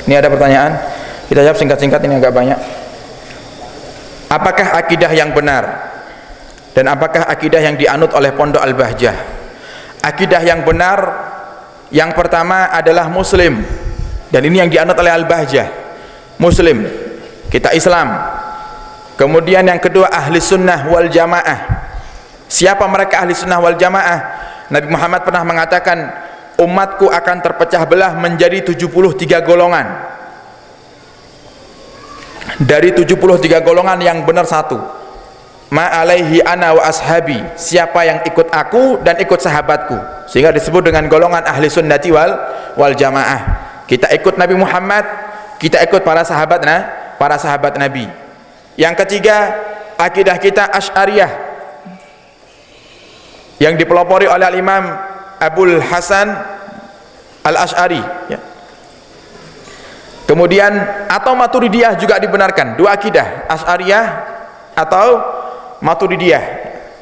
Ini ada pertanyaan, kita jawab singkat-singkat, ini agak banyak. Apakah akidah yang benar dan apakah akidah yang dianut oleh Pondok Al-Bahjah? Akidah yang benar yang pertama adalah Muslim, dan ini yang dianut oleh Al-Bahjah. Muslim, kita Islam. Kemudian yang kedua ahli sunnah wal jamaah. Siapa mereka ahli sunnah wal jamaah? Nabi Muhammad pernah mengatakan, umatku akan terpecah belah menjadi 73 golongan. Dari 73 golongan yang benar satu, ma alaihi ana wa ashabi, siapa yang ikut aku dan ikut sahabatku, sehingga disebut dengan golongan ahli sunnati wal jamaah. Kita ikut Nabi Muhammad, kita ikut para sahabat Nabi. Yang ketiga, akidah kita Asy'ariyah yang dipelopori oleh Imam Abul Hasan Al-Asy'ari, ya. Kemudian atau Maturidiyah juga dibenarkan, dua akidah, Asy'ariyah atau Maturidiyah.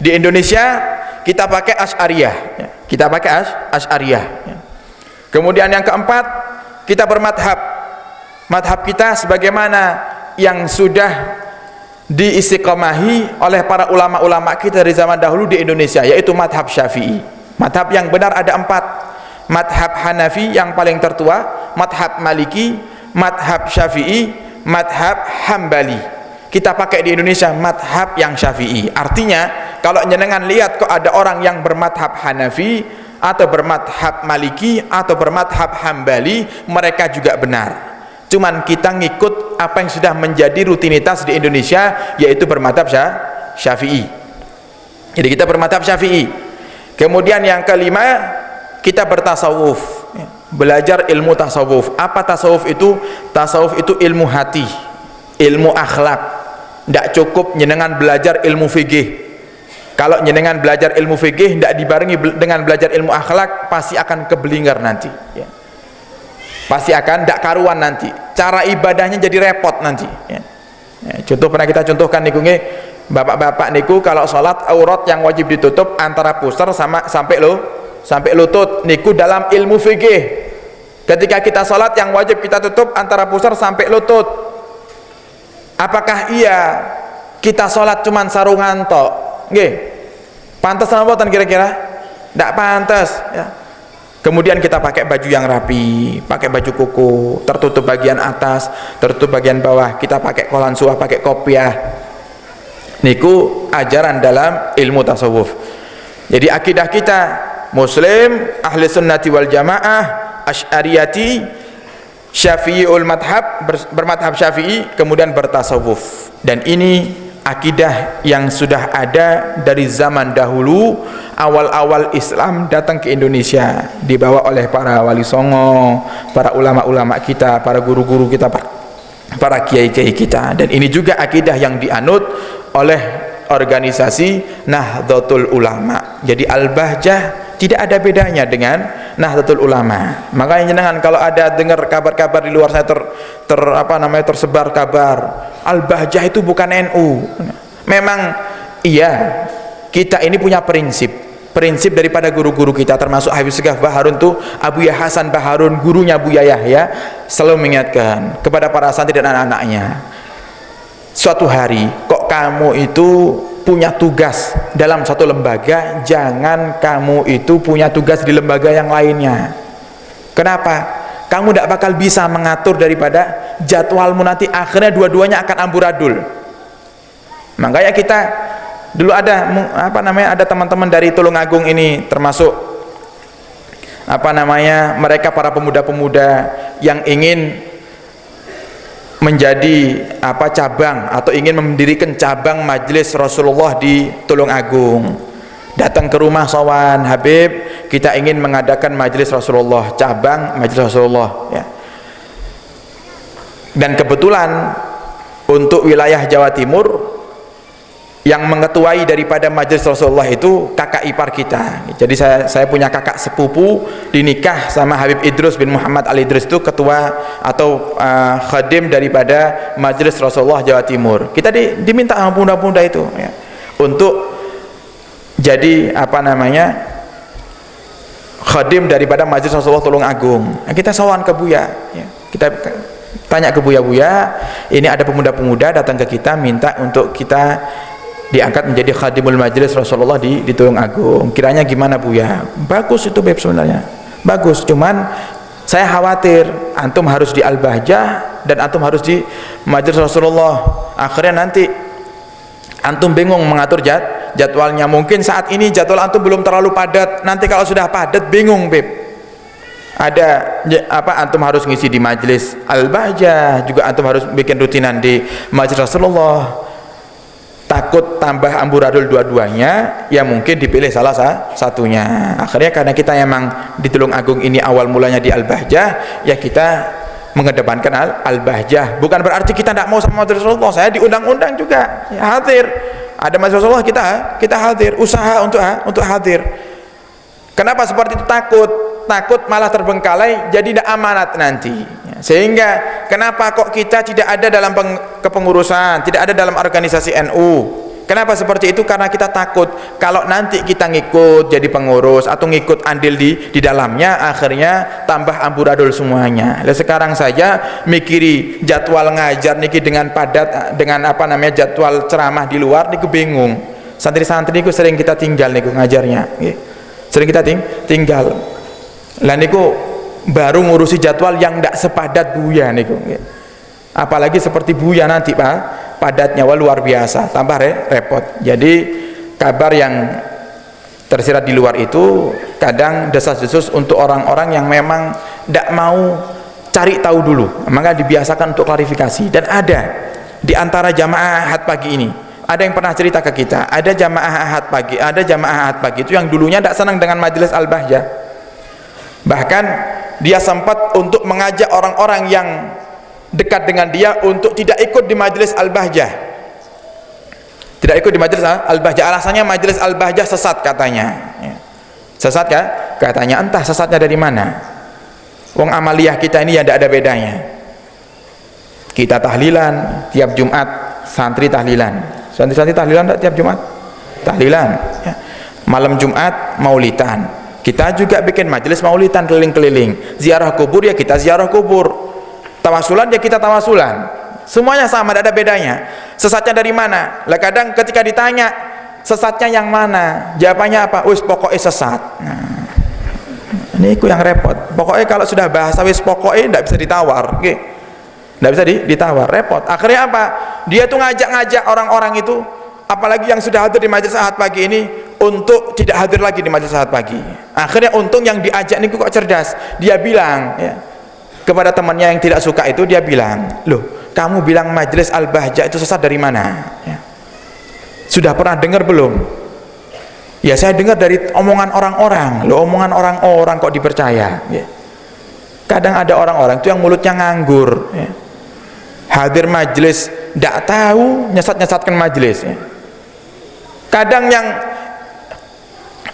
Di Indonesia kita pakai Asy'ariyah, ya. Kita pakai Asy'ariyah, ya. Kemudian yang keempat, kita bermadhab. Madhab kita sebagaimana yang sudah diistiqomahi oleh para ulama-ulama kita dari zaman dahulu di Indonesia, yaitu madhab Syafi'i. Madhab yang benar ada empat: madhab Hanafi yang paling tertua, madhab Maliki, madhab Syafi'i, madhab Hambali. Kita pakai di Indonesia madhab yang Syafi'i. Artinya kalau jenengan lihat kok ada orang yang bermadhab Hanafi atau bermadhab Maliki atau bermadhab Hambali, mereka juga benar. Cuman kita ngikut apa yang sudah menjadi rutinitas di Indonesia, yaitu bermadhab Syafi'i. Jadi kita bermadhab Syafi'i. Kemudian yang kelima, kita bertasawuf, belajar ilmu tasawuf. Apa tasawuf itu? Tasawuf itu ilmu hati, ilmu akhlak. Tidak cukup jenengan belajar ilmu fikih. Kalau jenengan belajar ilmu fikih tidak dibarengi dengan belajar ilmu akhlak, pasti akan keblinger nanti, ya. Pasti akan tidak karuan nanti, cara ibadahnya jadi repot nanti, ya. Ya, contoh pernah kita contohkan niku nggih, bapak-bapak niku kalau sholat aurat yang wajib ditutup antara pusar sampai lutut niku dalam ilmu fikih. Ketika kita sholat yang wajib kita tutup antara pusar sampai lutut, apakah iya kita sholat cuman sarungan tok? Nggih, pantas apa mboten kira-kira? Tidak pantas, ya. Kemudian kita pakai baju yang rapi, pakai baju koko, tertutup bagian atas, tertutup bagian bawah, kita pakai kolansuah, pakai kopiah. Niku ajaran dalam ilmu tasawuf. Jadi akidah kita Muslim, ahli sunnati wal jamaah, Asy'ariyati, Syafi'iul madhab, bermadhab Syafi'i, kemudian bertasawuf. Dan ini akidah yang sudah ada dari zaman dahulu, awal-awal Islam datang ke Indonesia, dibawa oleh para wali songo, para ulama-ulama kita, para guru-guru kita, para kiai-kiai kita. Dan ini juga akidah yang dianut oleh organisasi Nahdlatul Ulama. Jadi Al-Bahjah tidak ada bedanya dengan Nahdlatul Ulama. Makanya jenengan kalau ada dengar kabar-kabar di luar sana tersebar kabar Al-Bahjah itu bukan NU. Memang iya, kita ini punya prinsip daripada guru-guru kita, termasuk Habib Segaf Baharun tuh, Abuya Hasan Baharun, gurunya Buya Yahya, selalu mengingatkan kepada para santri dan anak-anaknya, suatu hari kok kamu itu punya tugas dalam satu lembaga, jangan kamu itu punya tugas di lembaga yang lainnya. Kenapa? Kamu tidak bakal bisa mengatur daripada jadwalmu, nanti akhirnya dua-duanya akan amburadul. Makanya kita dulu ada ada teman-teman dari Tulungagung ini, termasuk mereka para pemuda-pemuda yang ingin menjadi cabang atau ingin mendirikan cabang majelis Rasulullah di Tulungagung. Datang ke rumah Sawan, Habib, kita ingin mengadakan majelis Rasulullah, cabang majelis Rasulullah, ya. Dan kebetulan untuk wilayah Jawa Timur yang mengetuai daripada majelis Rasulullah itu kakak ipar kita. Jadi saya punya kakak sepupu dinikah sama Habib Idrus bin Muhammad Al Idrus, itu ketua atau khadim daripada majelis Rasulullah Jawa Timur. Kita diminta sama pemuda-pemuda itu, ya, untuk jadi khadim daripada Majelis Rasulullah Tulungagung. Nah, kita sowan ke Buya, ya. Kita tanya ke Buya, ini ada pemuda-pemuda datang ke kita minta untuk kita diangkat menjadi khadimul Majelis Rasulullah di Tulungagung. Kiranya gimana Buya? Bagus itu Beb sebenarnya, bagus. Cuman saya khawatir antum harus di Al-Bahjah dan antum harus di Majelis Rasulullah. Akhirnya nanti antum bingung mengatur jadwalnya. Mungkin saat ini jadwal antum belum terlalu padat, nanti kalau sudah padat bingung Beb. Ada apa, antum harus ngisi di Majelis Al-Bahjah, juga antum harus bikin rutinan di Majelis Rasulullah. Takut tambah amburadul dua-duanya, ya mungkin dipilih salah satunya. Akhirnya karena kita emang di Tulungagung ini awal mulanya di Al-Bahjah, ya kita mengedepankan Al-Bahjah. Bukan berarti kita tidak mau sama Majelis Rasulullah. Saya diundang-undang juga, ya hadir. Ada Majelis Rasulullah, kita hadir, usaha untuk hadir. Kenapa seperti itu? Takut malah terbengkalai, jadi tidak amanat nanti. Sehingga kenapa kok kita tidak ada dalam kepengurusan, tidak ada dalam organisasi NU? Kenapa seperti itu? Karena kita takut kalau nanti kita ngikut jadi pengurus atau ngikut andil di dalamnya, akhirnya tambah amburadul semuanya. Lalu sekarang saja mikiri jadwal ngajar niki dengan padat, dengan apa namanya jadwal ceramah di luar niku bingung. Santri-santri niku sering kita tinggal niku ngajarnya, sering kita tinggal. Lah niku baru ngurusi jadwal yang tidak sepadat Buya niku. Apalagi seperti Buya nanti Pak, padatnya wah luar biasa, tambah repot. Jadi kabar yang tersirat di luar itu kadang desas-desus untuk orang-orang yang memang tidak mau cari tahu dulu, maka dibiasakan untuk klarifikasi. Dan ada di antara jamaah ahad pagi ini, ada yang pernah cerita ke kita, ada jamaah ahad pagi itu yang dulunya tidak senang dengan Majelis Al-Bahjah. Bahkan dia sempat untuk mengajak orang-orang yang dekat dengan dia untuk tidak ikut di Majelis Al-Bahjah, tidak ikut di Majelis Al-Bahjah. Alasannya Majelis Al-Bahjah sesat katanya. Sesat ya? Katanya entah sesatnya dari mana. Wong amaliyah kita ini ya tidak ada bedanya. Kita tahlilan tiap Jumat, santri tahlilan, santri tahlilan tidak tiap Jumat, tahlilan ya. Malam Jumat maulidan, kita juga bikin majelis maulidan keliling-keliling. Ziarah kubur ya kita ziarah kubur, tawasulan ya kita tawasulan, semuanya sama, tidak ada bedanya. Sesatnya dari mana? Lah kadang ketika ditanya sesatnya yang mana, jawabannya apa? Wis pokoknya sesat. Nah, ini aku yang repot. Pokoknya kalau sudah bahasa wis pokoknya tidak bisa ditawar, tidak bisa ditawar, repot. Akhirnya apa? Dia tuh ngajak-ngajak orang-orang itu, apalagi yang sudah hadir di majelis ahad pagi ini, untuk tidak hadir lagi di majelis ahad pagi. Akhirnya untung yang diajak ini kok cerdas. Dia bilang ya, kepada temannya yang tidak suka itu, dia bilang, loh kamu bilang Majelis Al-Bahjah itu sesat dari mana ya? Sudah pernah dengar belum? Ya saya dengar dari omongan orang-orang. Loh omongan orang-orang kok dipercaya ya? Kadang ada orang-orang itu yang mulutnya nganggur ya. Hadir majelis tidak tahu, nyesat-nyesatkan majelis ya. Kadang yang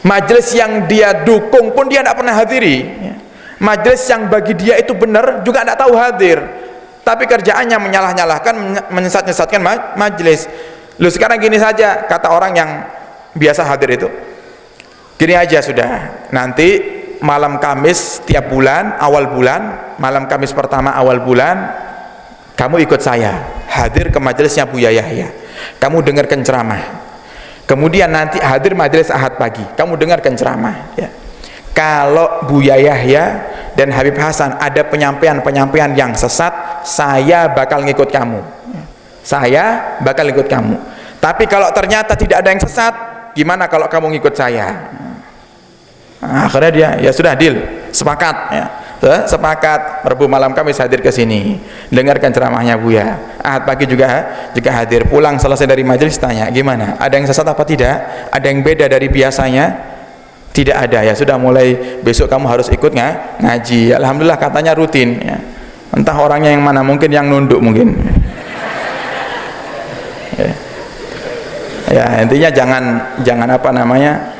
majelis yang dia dukung pun dia tidak pernah hadiri ya. Majelis yang bagi dia itu benar juga tidak tahu hadir, tapi kerjaannya menyalah-nyalahkan, menyesat-nyesatkan majelis. Lu sekarang gini saja, kata orang yang biasa hadir itu, gini aja sudah, nanti malam Kamis tiap bulan, awal bulan, malam Kamis pertama awal bulan, kamu ikut saya hadir ke majelisnya Buya Yahya, kamu dengarkan ceramah. Kemudian nanti hadir majelis ahad pagi, kamu dengarkan ceramah ya. Kalau Buya Yahya dan Habib Hasan ada penyampaian-penyampaian yang sesat, saya bakal ngikut kamu, saya bakal ikut kamu. Tapi kalau ternyata tidak ada yang sesat, gimana kalau kamu ngikut saya? Nah, akhirnya dia ya sudah deal, sepakat ya. Sepakat Rabu malam Kamis hadir ke sini, dengarkan ceramahnya Buya. Ahad pagi juga hadir. Pulang selesai dari majelis tanya, gimana? Ada yang sesat apa tidak? Ada yang beda dari biasanya? Tidak ada. Ya sudah, mulai besok kamu harus ikut ngaji. Alhamdulillah katanya rutin ya. Entah orangnya yang mana, mungkin yang nunduk mungkin. Ya intinya jangan apa namanya,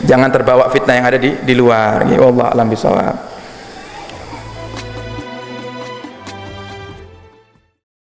jangan terbawa fitnah yang ada di luar. Ya Allah alam bisawab.